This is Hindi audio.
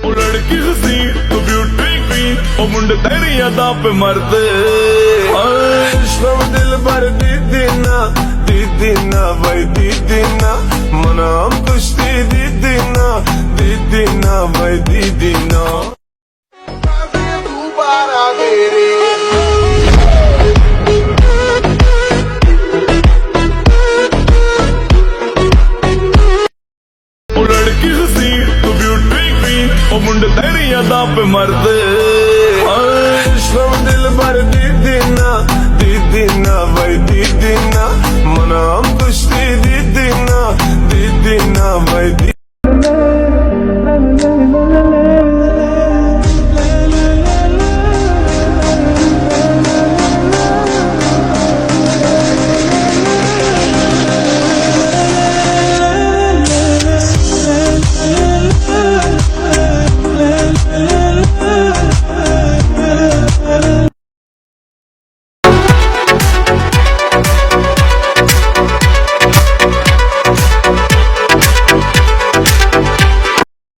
ओ लड़की सी तू ब्यूटी क्वीन, ओ मुंडे तेरी यादा पे मरते। इश्क दिल भर दीदीना दीदीना भाई दीदीना मना हम कुश्ती दीदीना दीदीना भाई दीदीना दोबारा तेरे ओ लड़की सी तू ब्यूटी क्वीन, ओ मुंडे तेरी यादा पे मरते। इश्क दिल भर दीदीना दीदीना भाई दीदीना मना हम कुश्ती दीदीना दीदीना भाई